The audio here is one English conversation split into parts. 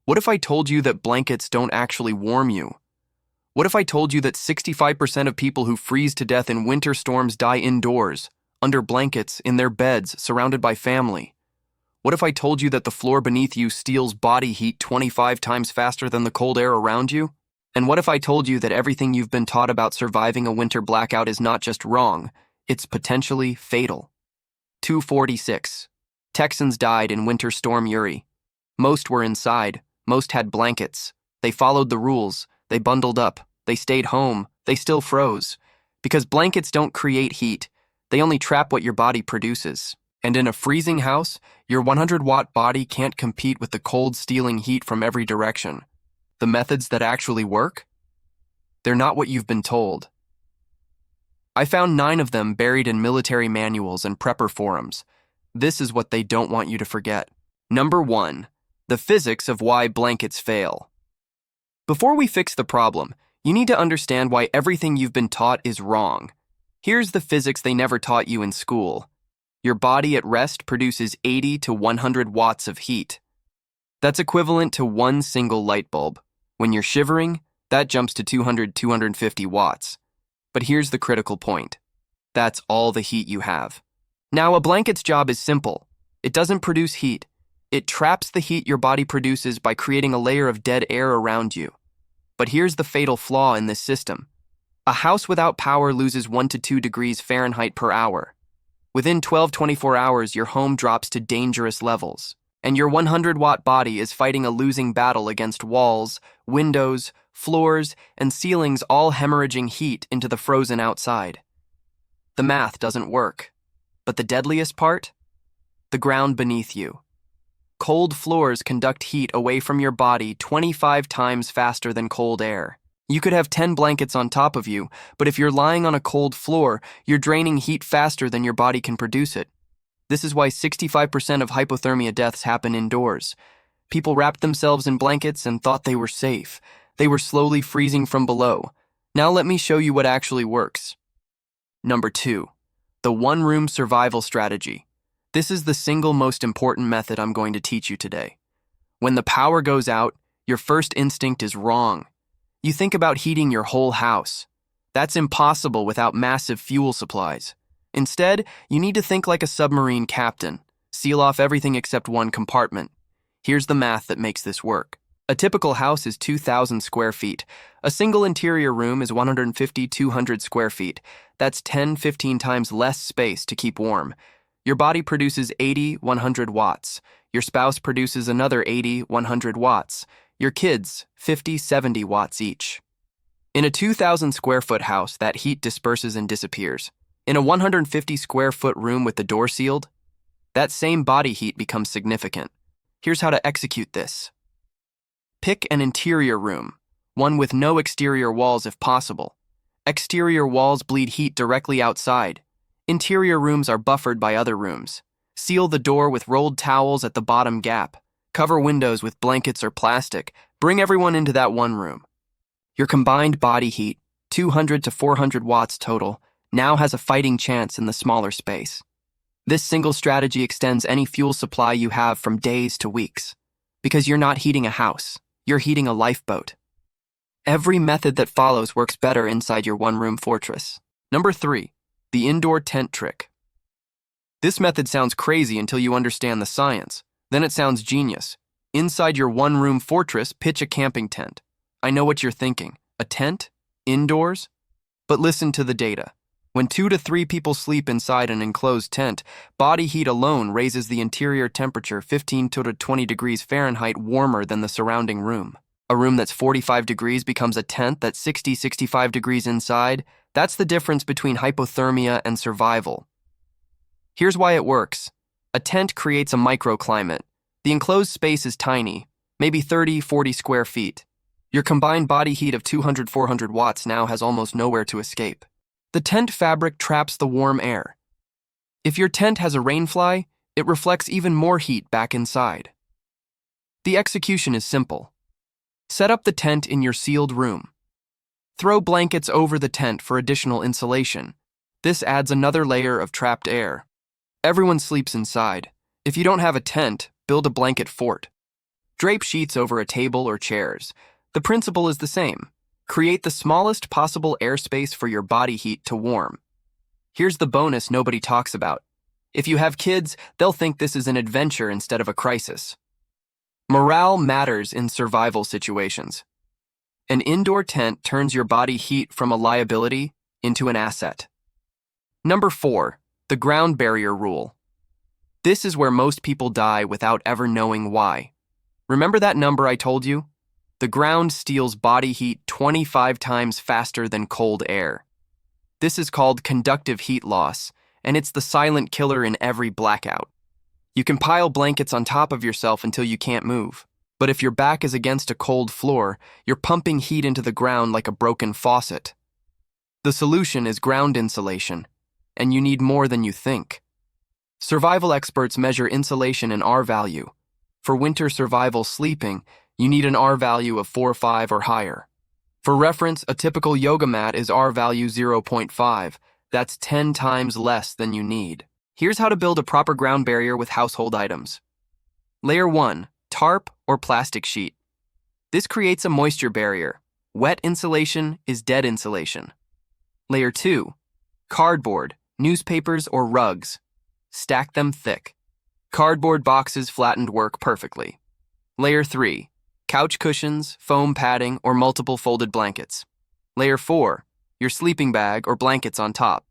What if I told you that blankets don't actually warm you? What if I told you that 65% of people who freeze to death in winter storms die indoors, under blankets, in their beds, surrounded by family? What if I told you that the floor beneath you steals body heat 25 times faster than the cold air around you? And what if I told you that everything you've been taught about surviving a winter blackout is not just wrong, it's potentially fatal? 246. Texans died in Winter Storm Uri. Most were inside. Most had blankets. They followed the rules. They bundled up. They stayed home. They still froze. Because blankets don't create heat. They only trap what your body produces. And in a freezing house, your 100-watt body can't compete with the cold stealing heat from every direction. The methods that actually work? They're not what you've been told. I found 9 of them buried in military manuals and prepper forums. This is what they don't want you to forget. Number 1. The physics of why blankets fail. Before we fix the problem, you need to understand why everything you've been taught is wrong. Here's the physics they never taught you in school. Your body at rest produces 80 to 100 watts of heat. That's equivalent to one single light bulb. When you're shivering, that jumps to 250 watts. But here's the critical point. That's all the heat you have. Now, a blanket's job is simple. It doesn't produce heat. It traps the heat your body produces by creating a layer of dead air around you. But here's the fatal flaw in this system. A house without power loses 1 to 2 degrees Fahrenheit per hour. Within 24 hours, your home drops to dangerous levels, and your 100-watt body is fighting a losing battle against walls, windows, floors, and ceilings, all hemorrhaging heat into the frozen outside. The math doesn't work. But the deadliest part? The ground beneath you. Cold floors conduct heat away from your body 25 times faster than cold air. You could have 10 blankets on top of you, but if you're lying on a cold floor, you're draining heat faster than your body can produce it. This is why 65% of hypothermia deaths happen indoors. People wrapped themselves in blankets and thought they were safe. They were slowly freezing from below. Now let me show you what actually works. Number 2. The one-room survival strategy. This is the single most important method I'm going to teach you today. When the power goes out, your first instinct is wrong. You think about heating your whole house. That's impossible without massive fuel supplies. Instead, you need to think like a submarine captain. Seal off everything except one compartment. Here's the math that makes this work. A typical house is 2,000 square feet. A single interior room is 150-200 square feet. That's 10-15 times less space to keep warm. Your body produces 80-100 watts. Your spouse produces another 80-100 watts. Your kids, 50-70 watts each. In a 2,000 square foot house, that heat disperses and disappears. In a 150 square foot room with the door sealed, that same body heat becomes significant. Here's how to execute this. Pick an interior room, one with no exterior walls if possible. Exterior walls bleed heat directly outside. Interior rooms are buffered by other rooms. Seal the door with rolled towels at the bottom gap. Cover windows with blankets or plastic. Bring everyone into that one room. Your combined body heat, 200 to 400 watts total, now has a fighting chance in the smaller space. This single strategy extends any fuel supply you have from days to weeks. Because you're not heating a house, you're heating a lifeboat. Every method that follows works better inside your one-room fortress. Number 3, the indoor tent trick. This method sounds crazy until you understand the science. Then it sounds genius. Inside your one-room fortress, pitch a camping tent. I know what you're thinking. A tent? Indoors? But listen to the data. When 2 to 3 people sleep inside an enclosed tent, body heat alone raises the interior temperature 15 to 20 degrees Fahrenheit warmer than the surrounding room. A room that's 45 degrees becomes a tent that's 65 degrees inside. That's the difference between hypothermia and survival. Here's why it works. A tent creates a microclimate. The enclosed space is tiny, maybe 30-40 square feet. Your combined body heat of 200-400 watts now has almost nowhere to escape. The tent fabric traps the warm air. If your tent has a rainfly, it reflects even more heat back inside. The execution is simple. Set up the tent in your sealed room. Throw blankets over the tent for additional insulation. This adds another layer of trapped air. Everyone sleeps inside. If you don't have a tent, build a blanket fort. Drape sheets over a table or chairs. The principle is the same. Create the smallest possible airspace for your body heat to warm. Here's the bonus nobody talks about. If you have kids, they'll think this is an adventure instead of a crisis. Morale matters in survival situations. An indoor tent turns your body heat from a liability into an asset. Number 4, the ground barrier rule. This is where most people die without ever knowing why. Remember that number I told you? The ground steals body heat 25 times faster than cold air. This is called conductive heat loss, and it's the silent killer in every blackout. You can pile blankets on top of yourself until you can't move. But if your back is against a cold floor, you're pumping heat into the ground like a broken faucet. The solution is ground insulation, and you need more than you think. Survival experts measure insulation in R value. For winter survival sleeping, you need an R value of 4 or 5 or higher. For reference, a typical yoga mat is R value 0.5. That's 10 times less than you need. Here's how to build a proper ground barrier with household items. Layer 1, tarp or plastic sheet. This creates a moisture barrier. Wet insulation is dead insulation. Layer 2, cardboard, newspapers or rugs. Stack them thick. Cardboard boxes flattened work perfectly. Layer 3, couch cushions, foam padding, or multiple folded blankets. Layer 4, your sleeping bag or blankets on top.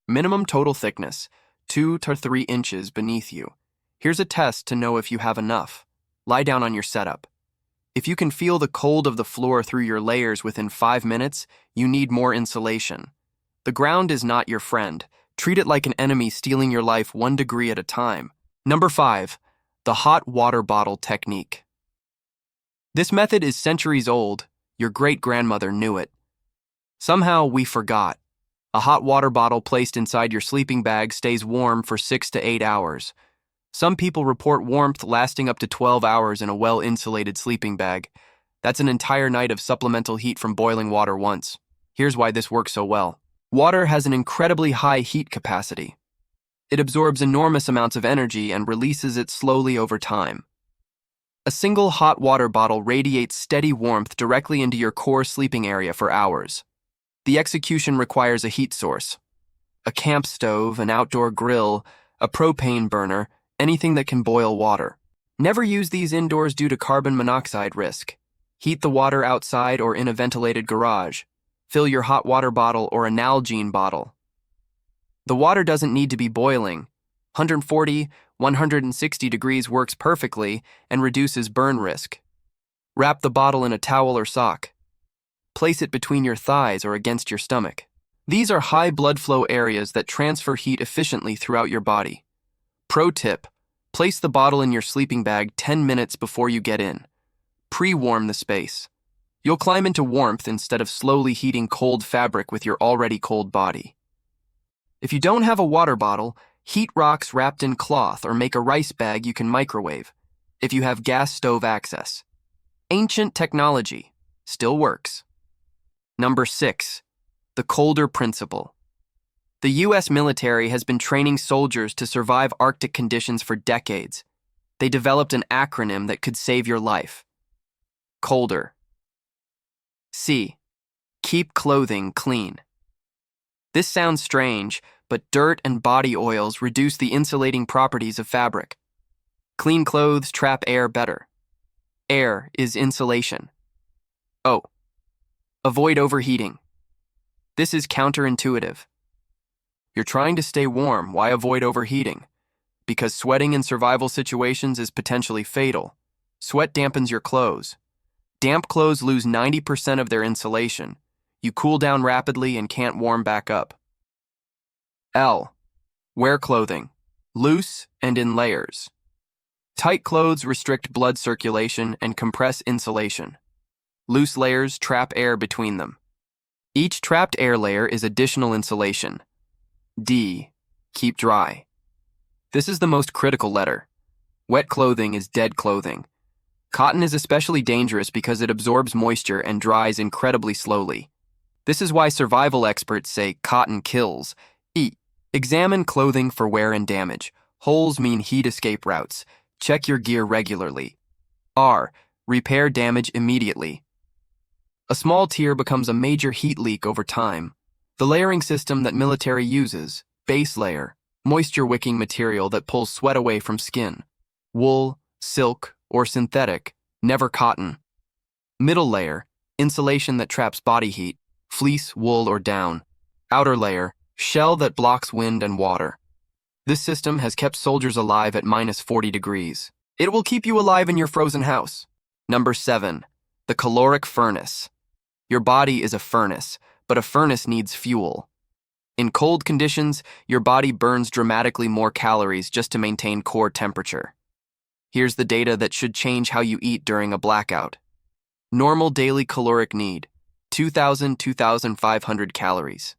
Minimum total thickness, 2 to 3 inches beneath you. Here's a test to know if you have enough. Lie down on your setup. If you can feel the cold of the floor through your layers within 5 minutes, you need more insulation. The ground is not your friend. Treat it like an enemy stealing your life 1 degree at a time. Number 5, the hot water bottle technique. This method is centuries old. Your great-grandmother knew it. Somehow we forgot. A hot water bottle placed inside your sleeping bag stays warm for 6 to 8 hours. Some people report warmth lasting up to 12 hours in a well-insulated sleeping bag. That's an entire night of supplemental heat from boiling water once. Here's why this works so well. Water has an incredibly high heat capacity. It absorbs enormous amounts of energy and releases it slowly over time. A single hot water bottle radiates steady warmth directly into your core sleeping area for hours. The execution requires a heat source. A camp stove, an outdoor grill, a propane burner, anything that can boil water. Never use these indoors due to carbon monoxide risk. Heat the water outside or in a ventilated garage. Fill your hot water bottle or a Nalgene bottle. The water doesn't need to be boiling. 140, 160 degrees works perfectly and reduces burn risk. Wrap the bottle in a towel or sock. Place it between your thighs or against your stomach. These are high blood flow areas that transfer heat efficiently throughout your body. Pro tip, place the bottle in your sleeping bag 10 minutes before you get in. Pre-warm the space. You'll climb into warmth instead of slowly heating cold fabric with your already cold body. If you don't have a water bottle, heat rocks wrapped in cloth or make a rice bag you can microwave, if you have gas stove access. Ancient technology, still works. Number 6, the colder principle. The U.S. military has been training soldiers to survive Arctic conditions for decades. They developed an acronym that could save your life. Colder. C. Keep clothing clean. This sounds strange, but dirt and body oils reduce the insulating properties of fabric. Clean clothes trap air better. Air is insulation. O. Avoid overheating. This is counterintuitive. You're trying to stay warm, why avoid overheating? Because sweating in survival situations is potentially fatal. Sweat dampens your clothes. Damp clothes lose 90% of their insulation. You cool down rapidly and can't warm back up. L. Wear clothing. Loose and in layers. Tight clothes restrict blood circulation and compress insulation. Loose layers trap air between them. Each trapped air layer is additional insulation. D. Keep dry. This is the most critical letter. Wet clothing is dead clothing. Cotton is especially dangerous because it absorbs moisture and dries incredibly slowly. This is why survival experts say cotton kills. E. Examine clothing for wear and damage. Holes mean heat escape routes. Check your gear regularly. R. Repair damage immediately. A small tear becomes a major heat leak over time. The layering system that military uses, base layer, moisture-wicking material that pulls sweat away from skin. Wool, silk, or synthetic, never cotton. Middle layer, insulation that traps body heat, fleece, wool, or down. Outer layer, shell that blocks wind and water. This system has kept soldiers alive at -40 degrees. It will keep you alive in your frozen house. Number 7. The caloric furnace. Your body is a furnace, but a furnace needs fuel. In cold conditions, your body burns dramatically more calories just to maintain core temperature. Here's the data that should change how you eat during a blackout. Normal daily caloric need, 2,000–2,500 calories.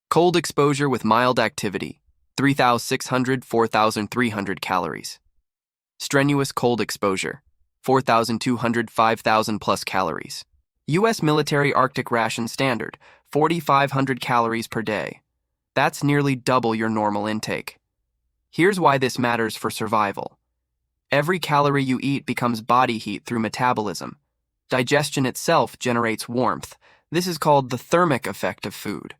Cold exposure with mild activity, 3,600–4,300 calories. Strenuous cold exposure, 4,200–5,000 plus calories. U.S. military Arctic ration standard, 4,500 calories per day. That's nearly double your normal intake. Here's why this matters for survival. Every calorie you eat becomes body heat through metabolism. Digestion itself generates warmth. This is called the thermic effect of food.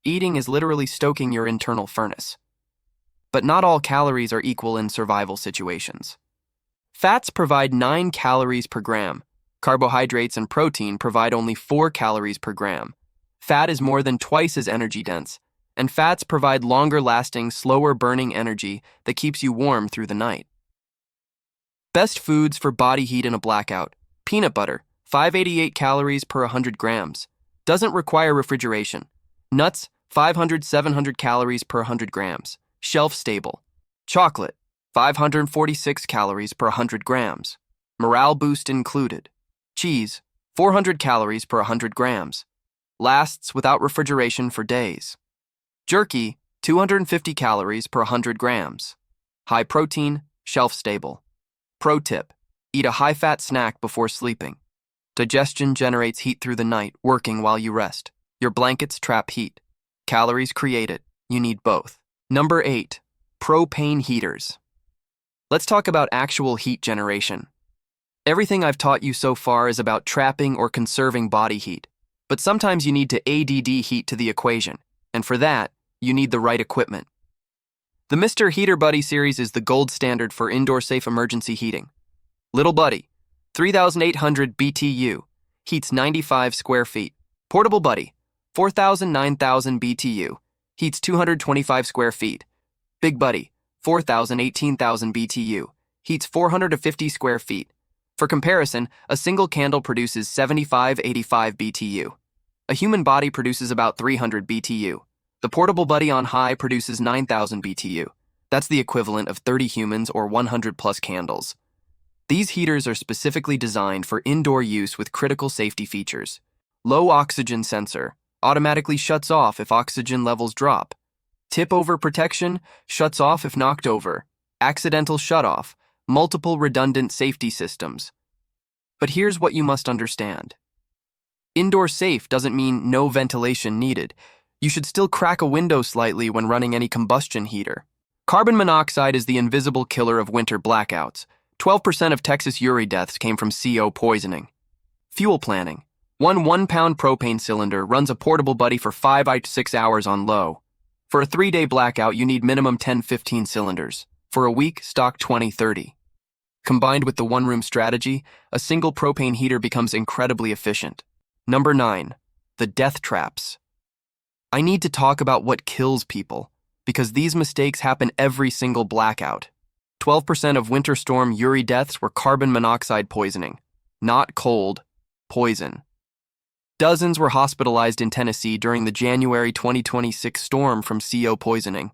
Eating is literally stoking your internal furnace. But not all calories are equal in survival situations. Fats provide 9 calories per gram. Carbohydrates and protein provide only 4 calories per gram. Fat is more than twice as energy dense, and fats provide longer-lasting, slower-burning energy that keeps you warm through the night. Best foods for body heat in a blackout. Peanut butter, 588 calories per 100 grams. Doesn't require refrigeration. Nuts, 500–700 calories per 100 grams. Shelf-stable. Chocolate, 546 calories per 100 grams. Morale boost included. Cheese, 400 calories per 100 grams. Lasts without refrigeration for days. Jerky, 250 calories per 100 grams. High protein, shelf-stable. Pro tip, eat a high-fat snack before sleeping. Digestion generates heat through the night, working while you rest. Your blankets trap heat. Calories create it. You need both. Number 8. Propane heaters. Let's talk about actual heat generation. Everything I've taught you so far is about trapping or conserving body heat, but sometimes you need to add heat to the equation, and for that, you need the right equipment. The Mr. Heater Buddy series is the gold standard for indoor safe emergency heating. Little Buddy, 3,800 BTU, heats 95 square feet. Portable Buddy, 4,000–9,000 BTU, heats 225 square feet. Big Buddy, 4,000–18,000 BTU, heats 450 square feet. For comparison, a single candle produces 75–85 BTU. A human body produces about 300 BTU. The Portable Buddy on high produces 9,000 BTU. That's the equivalent of 30 humans or 100 plus candles. These heaters are specifically designed for indoor use with critical safety features. Low oxygen sensor, automatically shuts off if oxygen levels drop. Tip over protection, shuts off if knocked over. Accidental shutoff, multiple redundant safety systems. But here's what you must understand. Indoor safe doesn't mean no ventilation needed. You should still crack a window slightly when running any combustion heater. Carbon monoxide is the invisible killer of winter blackouts. 12% of Texas URI deaths came from CO poisoning. Fuel planning. One 1-pound propane cylinder runs a Portable Buddy for 5 to 6 hours on low. For a 3-day blackout, you need minimum 10–15 cylinders. For a week, stock 20–30. Combined with the one-room strategy, a single propane heater becomes incredibly efficient. Number 9. The death traps. I need to talk about what kills people, because these mistakes happen every single blackout. 12% of winter storm URI deaths were carbon monoxide poisoning. Not cold, poison. Dozens were hospitalized in Tennessee during the January 2026 storm from CO poisoning.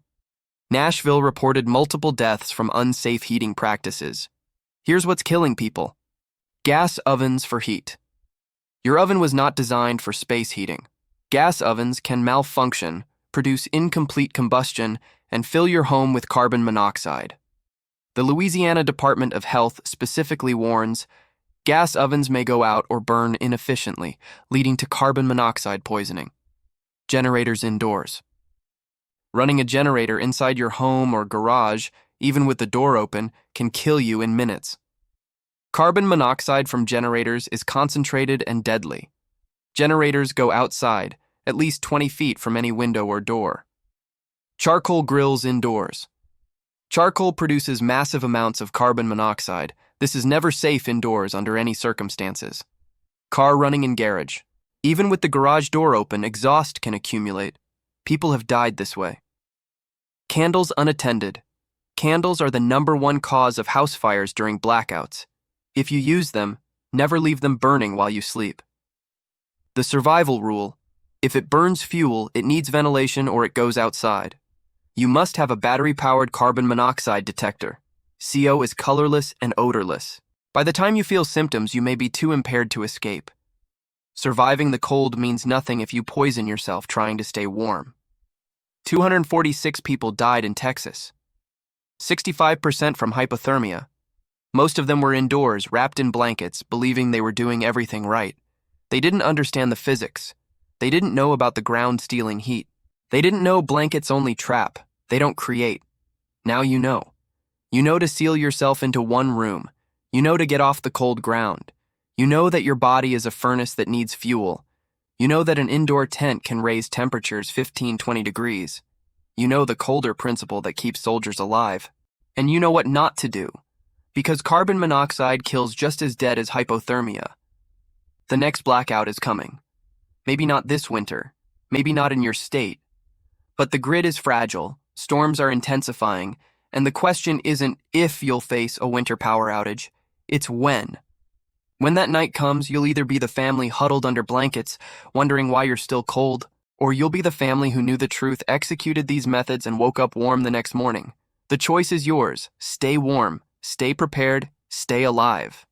Nashville reported multiple deaths from unsafe heating practices. Here's what's killing people. Gas ovens for heat. Your oven was not designed for space heating. Gas ovens can malfunction, produce incomplete combustion, and fill your home with carbon monoxide. The Louisiana Department of Health specifically warns, gas ovens may go out or burn inefficiently, leading to carbon monoxide poisoning. Generators indoors. Running a generator inside your home or garage, even with the door open, can kill you in minutes. Carbon monoxide from generators is concentrated and deadly. Generators go outside, at least 20 feet from any window or door. Charcoal grills indoors. Charcoal produces massive amounts of carbon monoxide. This is never safe indoors under any circumstances. Car running in garage. Even with the garage door open, exhaust can accumulate. People have died this way. Candles unattended. Candles are the #1 cause of house fires during blackouts. If you use them, never leave them burning while you sleep. The survival rule: if it burns fuel, it needs ventilation or it goes outside. You must have a battery-powered carbon monoxide detector. CO is colorless and odorless. By the time you feel symptoms, you may be too impaired to escape. Surviving the cold means nothing if you poison yourself trying to stay warm. 246 people died in Texas. 65% from hypothermia. Most of them were indoors, wrapped in blankets, believing they were doing everything right. They didn't understand the physics. They didn't know about the ground stealing heat. They didn't know blankets only trap. They don't create. Now you know. You know to seal yourself into one room. You know to get off the cold ground. You know that your body is a furnace that needs fuel. You know that an indoor tent can raise temperatures 15-20 degrees. You know the colder principle that keeps soldiers alive. And you know what not to do. Because carbon monoxide kills just as dead as hypothermia. The next blackout is coming. Maybe not this winter. Maybe not in your state. But the grid is fragile, storms are intensifying, and the question isn't if you'll face a winter power outage, it's when. When that night comes, you'll either be the family huddled under blankets, wondering why you're still cold, or you'll be the family who knew the truth, executed these methods, and woke up warm the next morning. The choice is yours. Stay warm, stay prepared, stay alive.